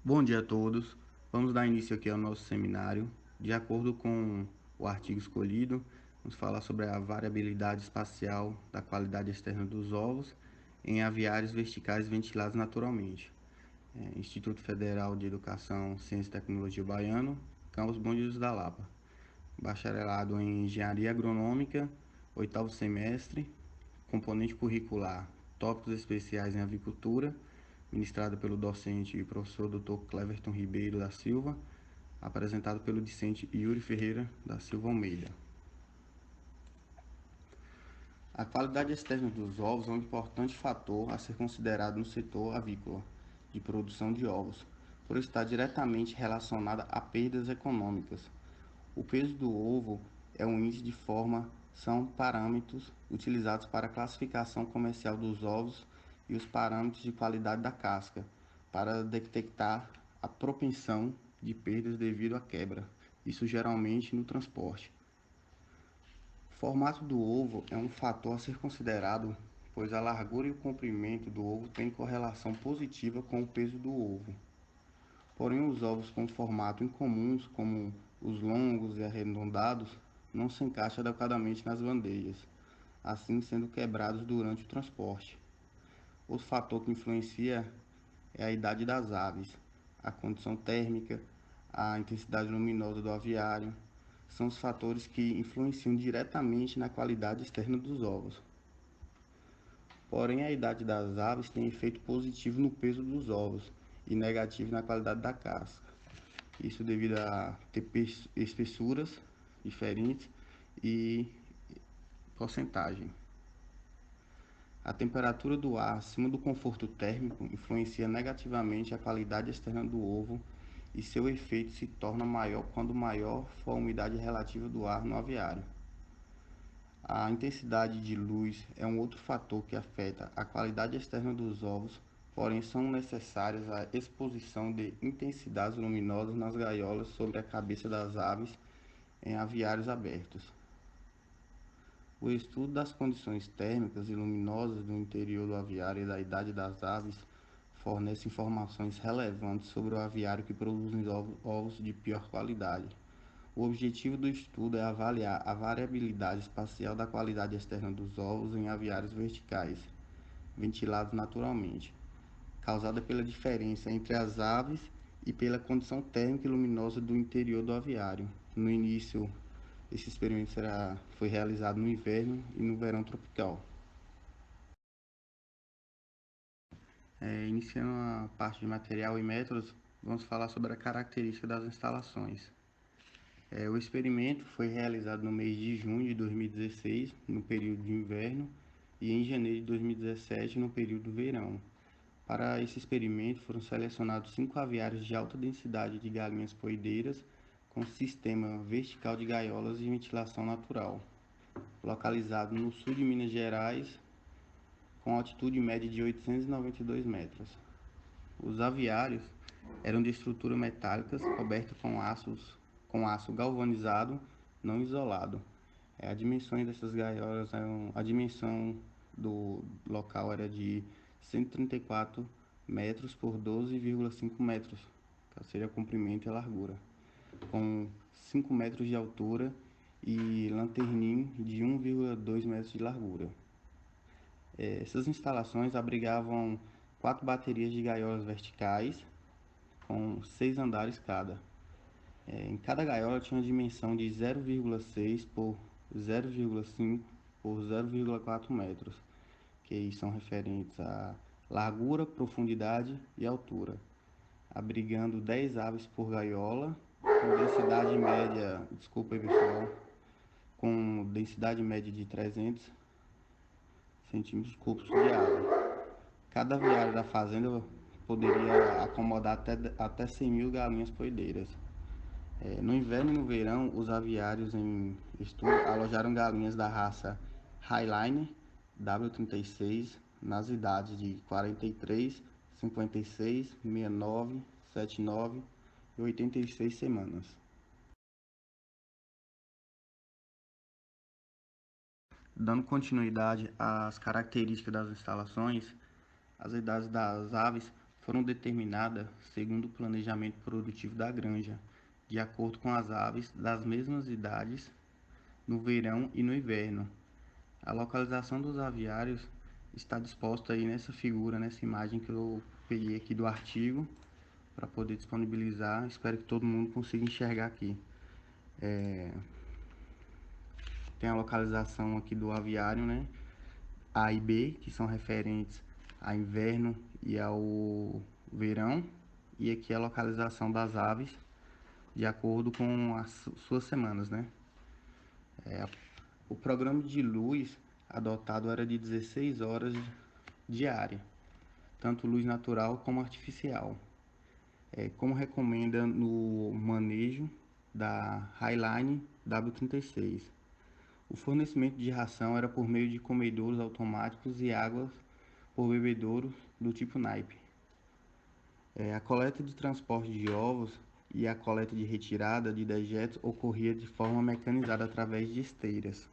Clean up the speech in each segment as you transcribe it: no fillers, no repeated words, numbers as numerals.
Bom dia a todos. Vamos dar início aqui ao nosso seminário. De acordo com o artigo escolhido, vamos falar sobre a variabilidade espacial da qualidade externa dos ovos em aviários verticais ventilados naturalmente. Instituto Federal de Educação, Ciência e Tecnologia Baiano, Campus Bom Jesus da Lapa. Bacharelado em Engenharia Agronômica, oitavo semestre, componente curricular, tópicos especiais em avicultura, ministrado pelo docente e professor Dr. Cleverton Ribeiro da Silva, apresentado pelo discente Yuri Ferreira da Silva Almeida. A qualidade externa dos ovos é um importante fator a ser considerado no setor avícola de produção de ovos, por estar diretamente relacionada a perdas econômicas. O peso do ovo é um índice de forma, são parâmetros utilizados para a classificação comercial dos ovos e os parâmetros de qualidade da casca, para detectar a propensão de perdas devido à quebra, isso geralmente no transporte. O formato do ovo é um fator a ser considerado, pois a largura e o comprimento do ovo têm correlação positiva com o peso do ovo. Porém, os ovos com formato incomuns, como os longos e arredondados, não se encaixam adequadamente nas bandejas, assim sendo quebrados durante o transporte. Outro fator que influencia é a idade das aves, a condição térmica, a intensidade luminosa do aviário, são os fatores que influenciam diretamente na qualidade externa dos ovos. Porém, a idade das aves tem efeito positivo no peso dos ovos e negativo na qualidade da casca. Isso devido a ter espessuras diferentes e porcentagem. A temperatura do ar acima do conforto térmico influencia negativamente a qualidade externa do ovo e seu efeito se torna maior quando maior for a umidade relativa do ar no aviário. A intensidade de luz é um outro fator que afeta a qualidade externa dos ovos, porém são necessárias a exposição de intensidades luminosas nas gaiolas sobre a cabeça das aves em aviários abertos. O estudo das condições térmicas e luminosas do interior do aviário e da idade das aves fornece informações relevantes sobre o aviário que produz ovos de pior qualidade. O objetivo do estudo é avaliar a variabilidade espacial da qualidade externa dos ovos em aviários verticais, ventilados naturalmente, causada pela diferença entre as aves e pela condição térmica e luminosa do interior do aviário. No início, esse experimento foi realizado no inverno e no verão tropical. Iniciando a parte de material e métodos, vamos falar sobre a característica das instalações. O experimento foi realizado no mês de junho de 2016, no período de inverno, e em janeiro de 2017, no período do verão. Para esse experimento, foram selecionados 5 aviários de alta densidade de galinhas poedeiras, com sistema vertical de gaiolas e ventilação natural, localizado no sul de Minas Gerais, com altitude média de 892 metros. Os aviários eram de estrutura metálica coberta com aço galvanizado não isolado. A dimensão dessas gaiolas, a dimensão do local era de 134 metros por 12,5 metros, que seria comprimento e largura, com 5 metros de altura e lanternim de 1,2 metros de largura. Essas instalações abrigavam 4 baterias de gaiolas verticais, com 6 andares cada. Em cada gaiola tinha uma dimensão de 0,6 por 0,5 por 0,4 metros, que são referentes a largura, profundidade e altura, abrigando 10 aves por gaiola, com densidade média, com densidade média de 300 centímetros cúbicos de água. Cada aviário da fazenda poderia acomodar até 100 mil galinhas poedeiras. No inverno e no verão, os aviários em estudo alojaram galinhas da raça Highline W36 nas idades de 43, 56, 69, 79 e 86 semanas. Dando continuidade às características das instalações, as idades das aves foram determinadas segundo o planejamento produtivo da granja, de acordo com as aves das mesmas idades no verão e no inverno. A localização dos aviários está disposta aí nessa figura, nessa imagem que eu peguei aqui do artigo para poder disponibilizar. Espero que todo mundo consiga enxergar aqui. Tem a localização aqui do aviário, né? A e B, que são referentes a inverno e ao verão. E aqui a localização das aves, de acordo com as suas semanas, né? O programa de luz adotado era de 16 horas diária, tanto luz natural como artificial, como recomenda no manejo da Highline W36. O fornecimento de ração era por meio de comedouros automáticos e águas por bebedouros do tipo naipe. A coleta de transporte de ovos e a coleta de retirada de dejetos ocorria de forma mecanizada através de esteiras.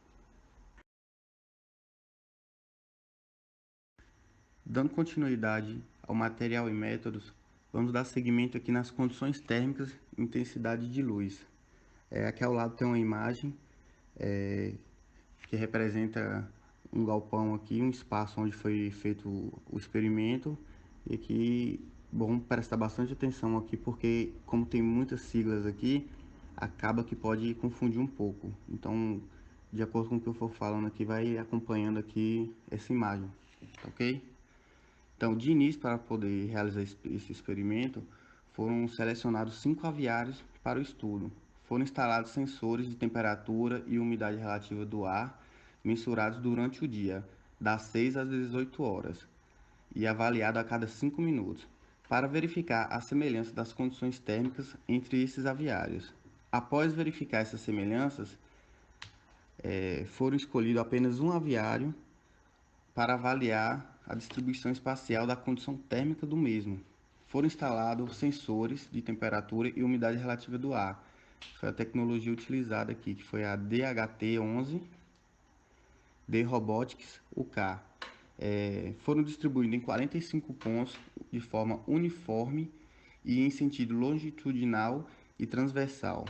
Dando continuidade ao material e métodos, vamos dar seguimento aqui nas condições térmicas e intensidade de luz. Aqui ao lado tem uma imagem que representa um galpão aqui, um espaço onde foi feito o experimento. E aqui, bom, prestar bastante atenção aqui, porque como tem muitas siglas aqui, acaba que pode confundir um pouco. Então, de acordo com o que eu for falando aqui, vai acompanhando aqui essa imagem, tá ok? Então, de início, para poder realizar esse experimento, foram selecionados 5 aviários para o estudo. Foram instalados sensores de temperatura e umidade relativa do ar, mensurados durante o dia, das 6 às 18 horas, e avaliado a cada 5 minutos, para verificar a semelhança das condições térmicas entre esses aviários. Após verificar essas semelhanças, foram escolhidos apenas um aviário para avaliar a distribuição espacial da condição térmica do mesmo. Foram instalados sensores de temperatura e umidade relativa do ar. Foi a tecnologia utilizada aqui, que foi a DHT-11, D-Robotics UK. Foram distribuídos em 45 pontos de forma uniforme e em sentido longitudinal e transversal.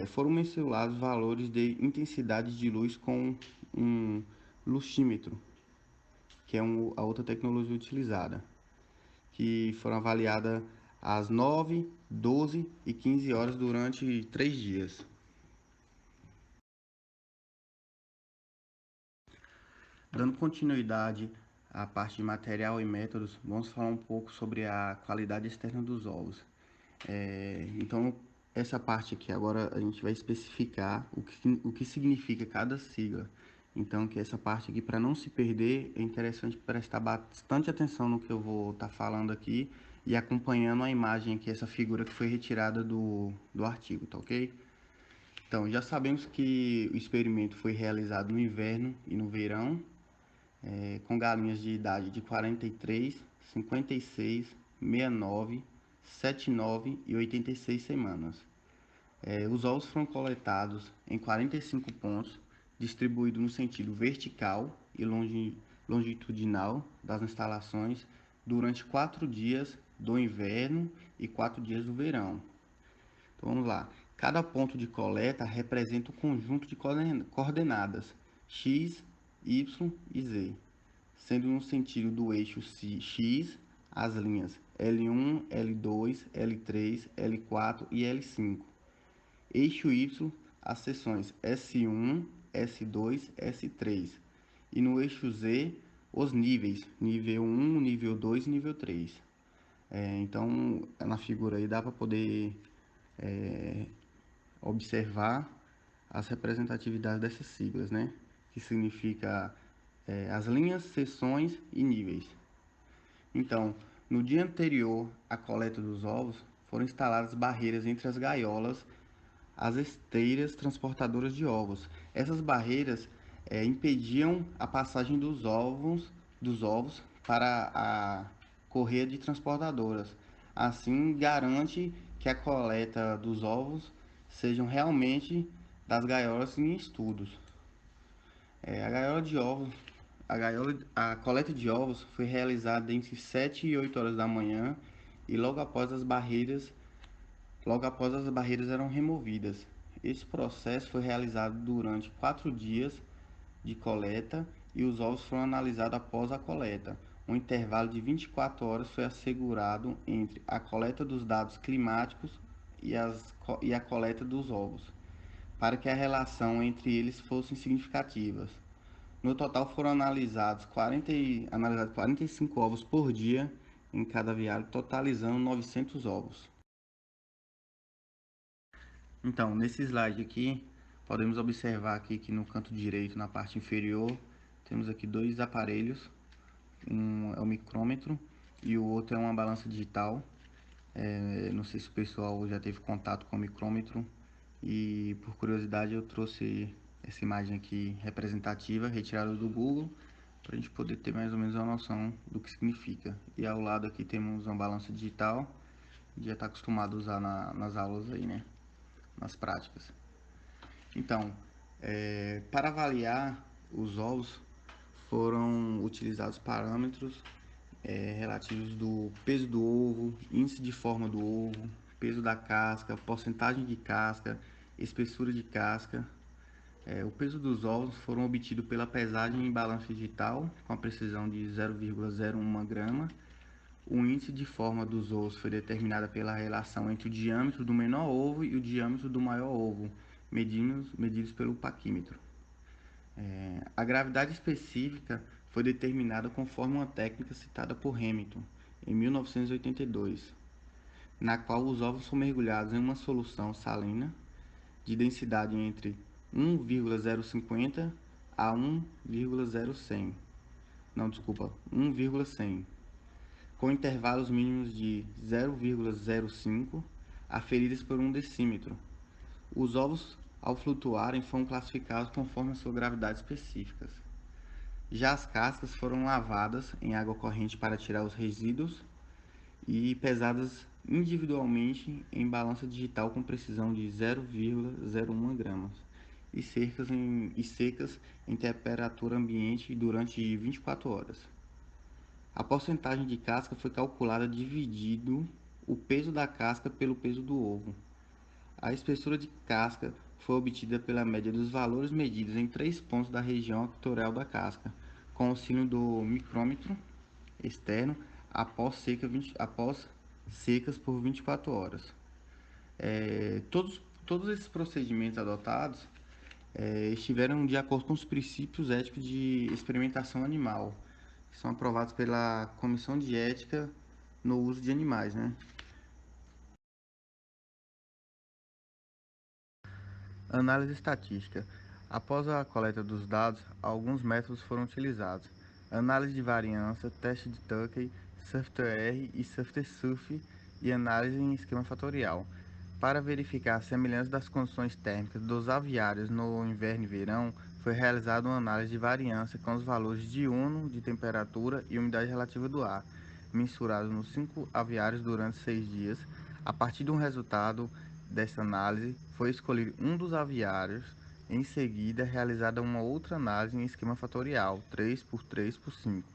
Foram mensurados valores de intensidade de luz com um luxímetro, que é a outra tecnologia utilizada, que foram avaliadas às 9, 12 e 15 horas durante 3 dias. Dando continuidade à parte de material e métodos, vamos falar um pouco sobre a qualidade externa dos ovos. Então, essa parte aqui agora a gente vai especificar o que significa cada sigla. Então, que essa parte aqui, para não se perder, é interessante prestar bastante atenção no que eu vou estar falando aqui e acompanhando a imagem aqui, essa figura que foi retirada do artigo, tá ok? Então, já sabemos que o experimento foi realizado no inverno e no verão, com galinhas de idade de 43, 56, 69, 79 e 86 semanas. Os ovos foram coletados em 45 pontos, distribuídos no sentido vertical e longitudinal das instalações durante 4 dias do inverno e 4 dias do verão. Então vamos lá. Cada ponto de coleta representa um conjunto de coordenadas x, y e z, sendo no sentido do eixo x as linhas L1, L2, L3, L4 e L5. Eixo Y, as seções S1, S2, S3. E no eixo Z, os níveis, nível 1, nível 2 e nível 3. Então, na figura aí dá para poder observar as representatividades dessas siglas, né? Que significa as linhas, seções e níveis. Então, no dia anterior à coleta dos ovos, foram instaladas barreiras entre as gaiolas, as esteiras transportadoras de ovos. Essas barreiras impediam a passagem dos ovos para a correia de transportadoras. Assim, garante que a coleta dos ovos sejam realmente das gaiolas em estudos. A gaiola de ovos A coleta de ovos foi realizada entre 7 e 8 horas da manhã e logo após as barreiras eram removidas. Esse processo foi realizado durante 4 dias de coleta e os ovos foram analisados após a coleta. Um intervalo de 24 horas foi assegurado entre a coleta dos dados climáticos e a coleta dos ovos, para que a relação entre eles fosse significativa. No total foram analisados 45 ovos por dia em cada viário, totalizando 900 ovos. Então, nesse slide aqui, podemos observar aqui que no canto direito, na parte inferior, temos aqui dois aparelhos. Um é o micrômetro e o outro é uma balança digital. Não sei se o pessoal já teve contato com o micrômetro, e por curiosidade eu trouxe essa imagem aqui representativa, retirada do Google, para a gente poder ter mais ou menos uma noção do que significa. E ao lado aqui temos uma balança digital, já está acostumado a usar nas aulas aí, né? Nas práticas. Então, para avaliar os ovos, foram utilizados parâmetros relativos do peso do ovo, índice de forma do ovo, peso da casca, porcentagem de casca, espessura de casca. O peso dos ovos foram obtidos pela pesagem em balança digital, com a precisão de 0,01 grama. O índice de forma dos ovos foi determinado pela relação entre o diâmetro do menor ovo e o diâmetro do maior ovo, medidos pelo paquímetro. A gravidade específica foi determinada conforme uma técnica citada por Hamilton, em 1982, na qual os ovos são mergulhados em uma solução salina de densidade entre 1,050 a 1,0100, não, desculpa, 1,100, com intervalos mínimos de 0,05 aferidos por um decímetro. Os ovos, ao flutuarem, foram classificados conforme a sua gravidade específica. Já as cascas foram lavadas em água corrente para tirar os resíduos e pesadas individualmente em balança digital com precisão de 0,01 gramas e secas em temperatura ambiente durante 24 horas. A porcentagem de casca foi calculada dividindo o peso da casca pelo peso do ovo. A espessura de casca foi obtida pela média dos valores medidos em 3 pontos da região equatorial da casca, com auxílio do micrômetro externo após secas por 24 horas. Todos esses procedimentos adotados estiveram de acordo com os princípios éticos de experimentação animal, que são aprovados pela Comissão de Ética no Uso de Animais, né? Análise estatística. Após a coleta dos dados, alguns métodos foram utilizados: análise de variância, teste de Tukey, SURF-R e SURF-SURF e análise em esquema fatorial. Para verificar a semelhança das condições térmicas dos aviários no inverno e verão, foi realizada uma análise de variância com os valores diurno de temperatura e umidade relativa do ar, mensurados nos 5 aviários durante 6 dias. A partir de um resultado dessa análise, foi escolhido um dos aviários. Em seguida, realizada uma outra análise em esquema fatorial, 3 por 3 por 5.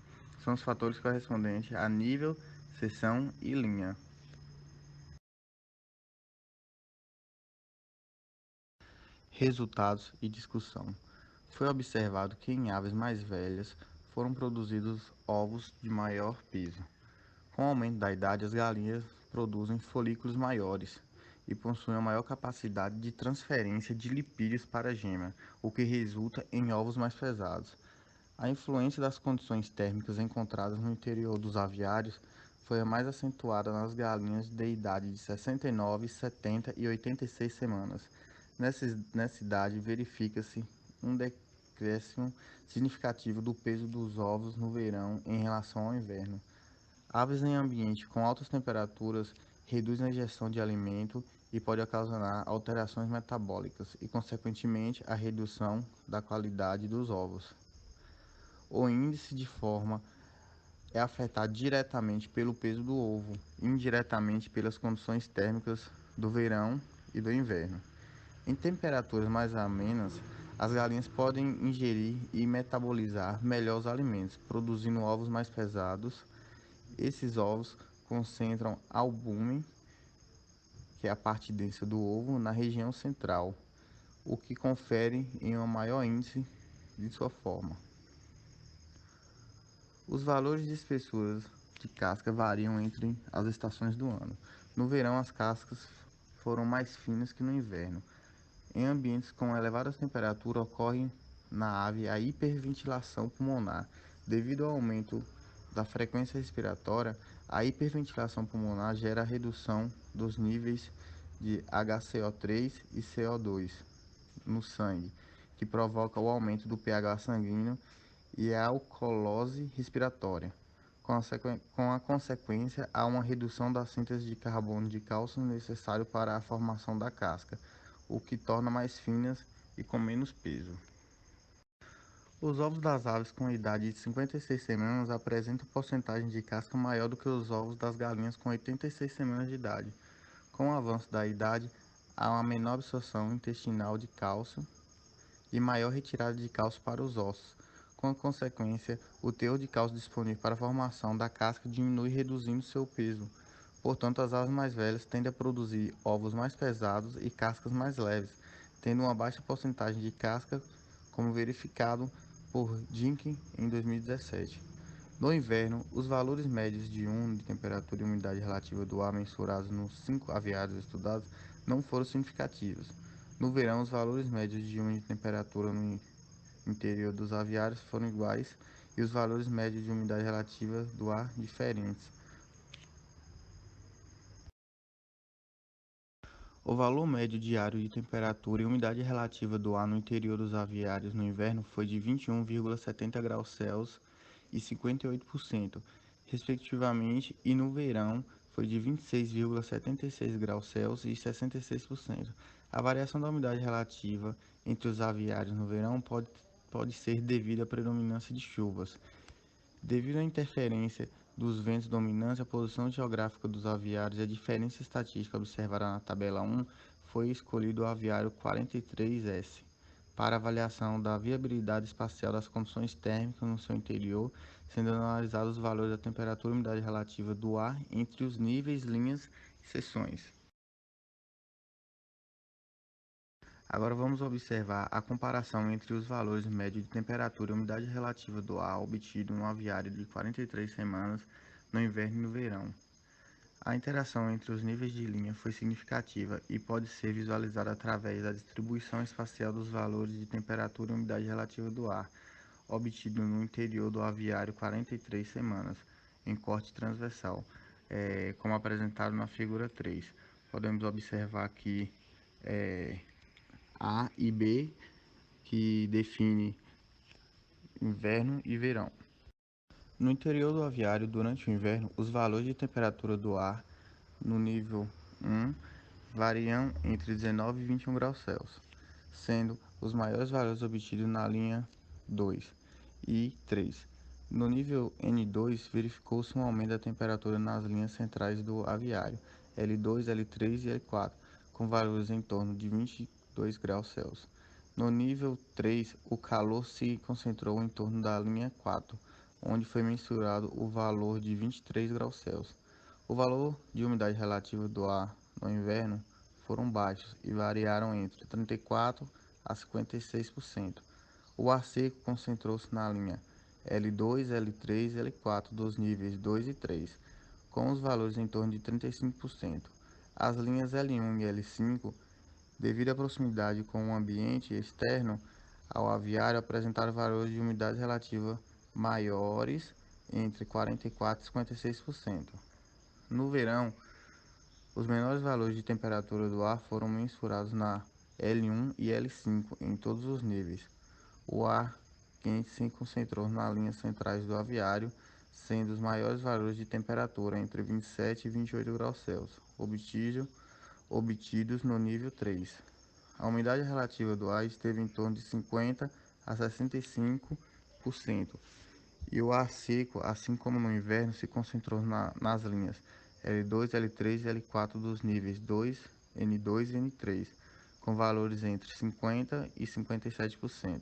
São os fatores correspondentes a nível, seção e linha. Resultados e discussão. Foi observado que em aves mais velhas foram produzidos ovos de maior peso. Com o aumento da idade, as galinhas produzem folículos maiores e possuem uma maior capacidade de transferência de lipídios para a gema, o que resulta em ovos mais pesados. A influência das condições térmicas encontradas no interior dos aviários foi a mais acentuada nas galinhas de idade de 69, 70 e 86 semanas. Nessa idade, verifica-se um decréscimo significativo do peso dos ovos no verão em relação ao inverno. Aves em ambiente com altas temperaturas reduzem a ingestão de alimento e pode ocasionar alterações metabólicas e, consequentemente, a redução da qualidade dos ovos. O índice de forma é afetado diretamente pelo peso do ovo, indiretamente pelas condições térmicas do verão e do inverno. Em temperaturas mais amenas, As galinhas podem ingerir e metabolizar melhor os alimentos, produzindo ovos mais pesados. Esses ovos concentram albúmen, que é a parte densa do ovo, na região central, o que confere em um maior índice de sua forma. Os valores de espessuras de casca variam entre as estações do ano. No verão, as cascas foram mais finas que no inverno. Em ambientes com elevadas temperaturas, ocorre na ave a hiperventilação pulmonar. Devido ao aumento da frequência respiratória, a hiperventilação pulmonar gera a redução dos níveis de HCO3 e CO2 no sangue, que provoca o aumento do pH sanguíneo e a alcoolose respiratória. Com a consequência, há uma redução da síntese de carbono de cálcio necessário para a formação da casca, o que torna mais finas e com menos peso. Os ovos das aves com idade de 56 semanas apresentam porcentagem de casca maior do que os ovos das galinhas com 86 semanas de idade. Com o avanço da idade, há uma menor absorção intestinal de cálcio e maior retirada de cálcio para os ossos. Com a consequência, o teor de cálcio disponível para a formação da casca diminui, reduzindo seu peso. Portanto, as aves mais velhas tendem a produzir ovos mais pesados e cascas mais leves, tendo uma baixa porcentagem de casca, como verificado por Dink em 2017. No inverno, os valores médios de temperatura e umidade relativa do ar mensurados nos 5 aviários estudados não foram significativos. No verão, os valores médios de temperatura no interior dos aviários foram iguais e os valores médios de umidade relativa do ar diferentes. O valor médio diário de temperatura e umidade relativa do ar no interior dos aviários no inverno foi de 21,70 graus Celsius e 58%, respectivamente, e no verão foi de 26,76 graus Celsius e 66%. A variação da umidade relativa entre os aviários no verão pode ser devido à predominância de chuvas. Devido à interferência dos ventos dominantes, a posição geográfica dos aviários e a diferença estatística observada na tabela 1, foi escolhido o aviário 43S para avaliação da viabilidade espacial das condições térmicas no seu interior, sendo analisados os valores da temperatura e umidade relativa do ar entre os níveis, linhas e seções. Agora vamos observar a comparação entre os valores médios de temperatura e umidade relativa do ar obtido em um aviário de 43 semanas no inverno e no verão. A interação entre os níveis de linha foi significativa e pode ser visualizada através da distribuição espacial dos valores de temperatura e umidade relativa do ar, obtido no interior do aviário 43 semanas, em corte transversal, como apresentado na figura 3. Podemos observar aqui A e B, que define inverno e verão. No interior do aviário, durante o inverno, os valores de temperatura do ar no nível 1 variam entre 19 e 21 graus Celsius, sendo os maiores valores obtidos na linha 2 e 3. No nível N2, verificou-se um aumento da temperatura nas linhas centrais do aviário, L2, L3 e L4, com valores em torno de 22 graus Celsius. No nível 3, o calor se concentrou em torno da linha 4, onde foi mensurado o valor de 23 graus Celsius. O valor de umidade relativa do ar no inverno foram baixos e variaram entre 34% a 56%. O ar seco concentrou-se na linha L2, L3 e L4 dos níveis 2 e 3, com os valores em torno de 35%. As linhas L1 e L5, devido à proximidade com o ambiente externo ao aviário, apresentaram valores de umidade relativa maiores, entre 44% e 56%. No verão, os menores valores de temperatura do ar foram mensurados na L1 e L5 em todos os níveis. O ar quente se concentrou nas linhas centrais do aviário, sendo os maiores valores de temperatura entre 27 e 28 graus Celsius, obtidos no nível 3. A umidade relativa do ar esteve em torno de 50 a 65%, e o ar seco, assim como no inverno, se concentrou nas linhas L2, L3 e L4 dos níveis 2, N2 e N3, com valores entre 50% e 57%.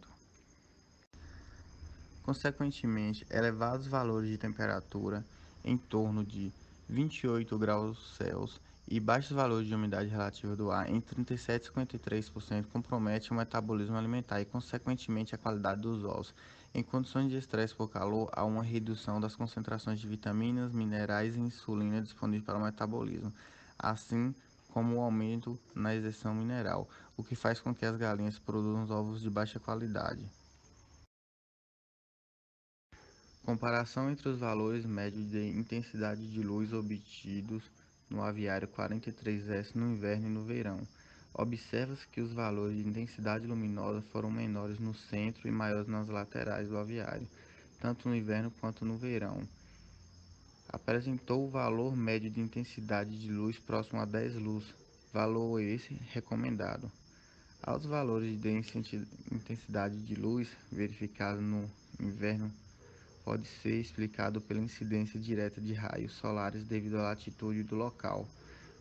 Consequentemente, elevados valores de temperatura em torno de 28 graus Celsius e baixos valores de umidade relativa do ar em 37 e 53% comprometem o metabolismo alimentar e, consequentemente, a qualidade dos ovos. Em condições de estresse por calor, há uma redução das concentrações de vitaminas, minerais e insulina disponíveis para o metabolismo, assim como o aumento na exceção mineral, o que faz com que as galinhas produzam ovos de baixa qualidade. Comparação entre os valores médios de intensidade de luz obtidos no aviário 43S no inverno e no verão. Observa-se que os valores de intensidade luminosa foram menores no centro e maiores nas laterais do aviário, tanto no inverno quanto no verão. Apresentou o valor médio de intensidade de luz próximo a 10 luz, valor esse recomendado. Altos valores de intensidade de luz verificados no inverno pode ser explicado pela incidência direta de raios solares devido à latitude do local.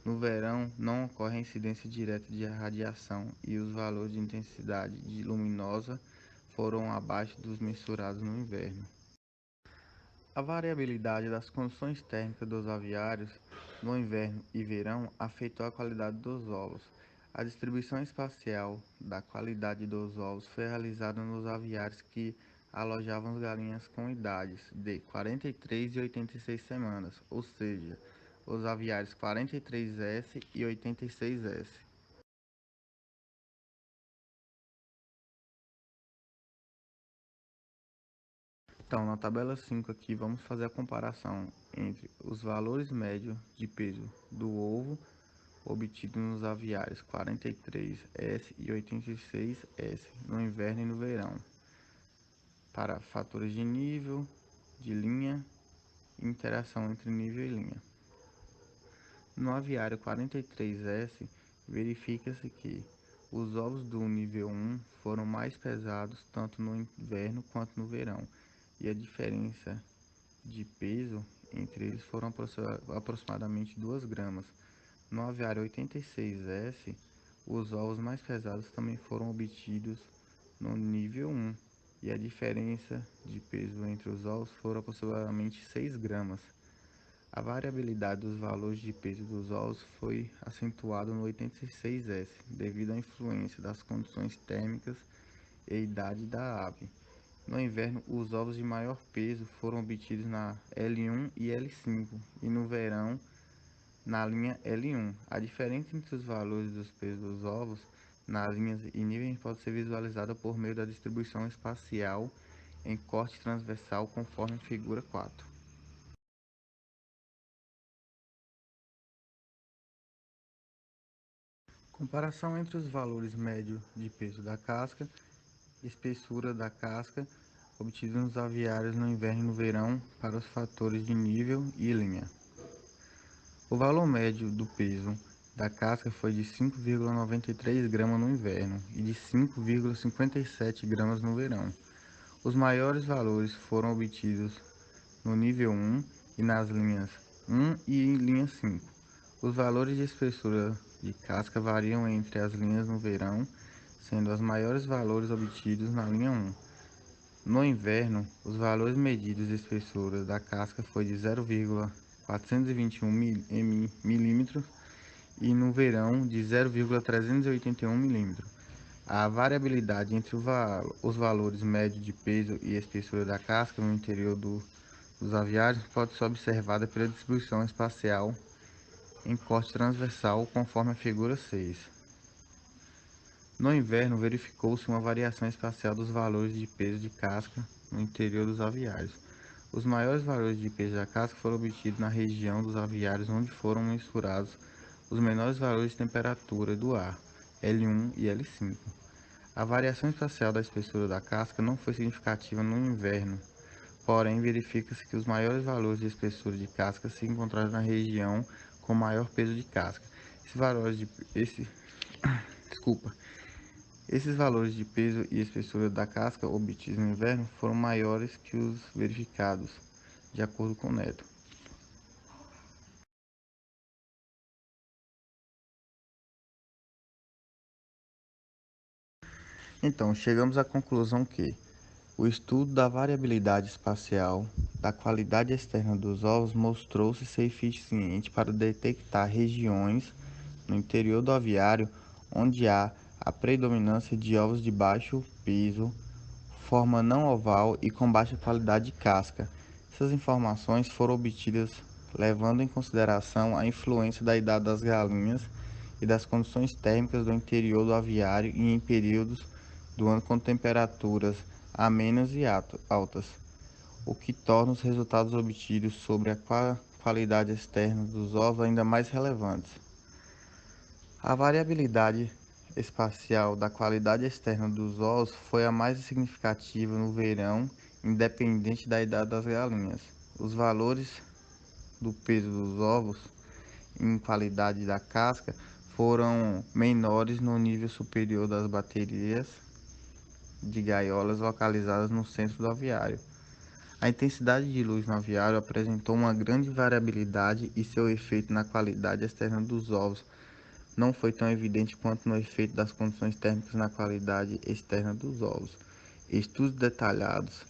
No verão, não ocorre a incidência direta de radiação e os valores de intensidade luminosa foram abaixo dos mensurados no inverno. A variabilidade das condições térmicas dos aviários no inverno e verão afetou a qualidade dos ovos. A distribuição espacial da qualidade dos ovos foi realizada nos aviários que alojavam as galinhas com idades de 43 e 86 semanas, ou seja, os aviários 43S e 86S. Então, na tabela 5 aqui, vamos fazer a comparação entre os valores médios de peso do ovo obtido nos aviários 43S e 86S no inverno e no verão, para fatores de nível, de linha e interação entre nível e linha. No aviário 43S, verifica-se que os ovos do nível 1 foram mais pesados tanto no inverno quanto no verão, e a diferença de peso entre eles foram aproximadamente 2 gramas. No aviário 86S, os ovos mais pesados também foram obtidos no nível 1, e a diferença de peso entre os ovos foram aproximadamente 6 gramas. A variabilidade dos valores de peso dos ovos foi acentuada no 86S, devido à influência das condições térmicas e idade da ave. No inverno, os ovos de maior peso foram obtidos na L1 e L5, e no verão, na linha L1. A diferença entre os valores dos pesos dos ovos nas linhas e níveis pode ser visualizada por meio da distribuição espacial em corte transversal, conforme a figura 4. Comparação entre os valores médios de peso da casca e espessura da casca obtidos nos aviários no inverno e no verão para os fatores de nível e linha. O valor médio do peso da casca foi de 5,93 gramas no inverno e de 5,57 gramas no verão. Os maiores valores foram obtidos no nível 1 e nas linhas 1 e linha 5. Os valores de espessura de casca variam entre as linhas no verão, sendo os maiores valores obtidos na linha 1. No inverno, os valores medidos de espessura da casca foi de 0,421 mm e no verão de 0,381 mm. A variabilidade entre os valores médios de peso e espessura da casca no interior dos aviários pode ser observada pela distribuição espacial em corte transversal, conforme a figura 6. No inverno, verificou-se uma variação espacial dos valores de peso de casca no interior dos aviários. Os maiores valores de peso da casca foram obtidos na região dos aviários onde foram mensurados os menores valores de temperatura do ar, L1 e L5. A variação espacial da espessura da casca não foi significativa no inverno, porém verifica-se que os maiores valores de espessura de casca se encontraram na região com maior peso de casca. Esses valores de peso e espessura da casca obtidos no inverno foram maiores que os verificados, de acordo com Neto. Então, chegamos à conclusão que o estudo da variabilidade espacial da qualidade externa dos ovos mostrou-se ser eficiente para detectar regiões no interior do aviário onde há a predominância de ovos de baixo peso, forma não oval e com baixa qualidade de casca. Essas informações foram obtidas levando em consideração a influência da idade das galinhas e das condições térmicas do interior do aviário e em períodos do ano com temperaturas amenas e altas, o que torna os resultados obtidos sobre a qualidade externa dos ovos ainda mais relevantes. A variabilidade espacial da qualidade externa dos ovos foi a mais significativa no verão, independente da idade das galinhas. Os valores do peso dos ovos em qualidade da casca foram menores no nível superior das baterias de gaiolas localizadas no centro do aviário. A intensidade de luz no aviário apresentou uma grande variabilidade e seu efeito na qualidade externa dos ovos não foi tão evidente quanto no efeito das condições térmicas na qualidade externa dos ovos. Estudos detalhados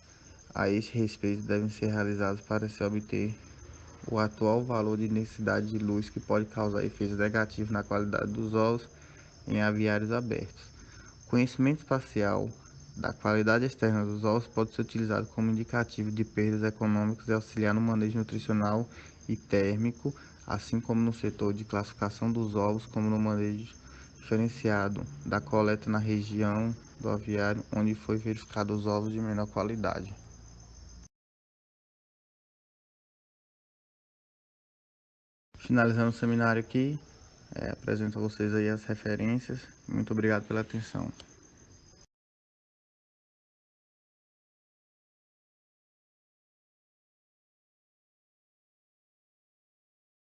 a este respeito devem ser realizados para se obter o atual valor de intensidade de luz que pode causar efeitos negativos na qualidade dos ovos em aviários abertos. O conhecimento espacial da qualidade externa dos ovos pode ser utilizado como indicativo de perdas econômicas e auxiliar no manejo nutricional e térmico, assim como no setor de classificação dos ovos, como no manejo diferenciado da coleta na região do aviário onde foi verificado os ovos de menor qualidade. Finalizando o seminário aqui, apresento a vocês aí as referências. Muito obrigado pela atenção.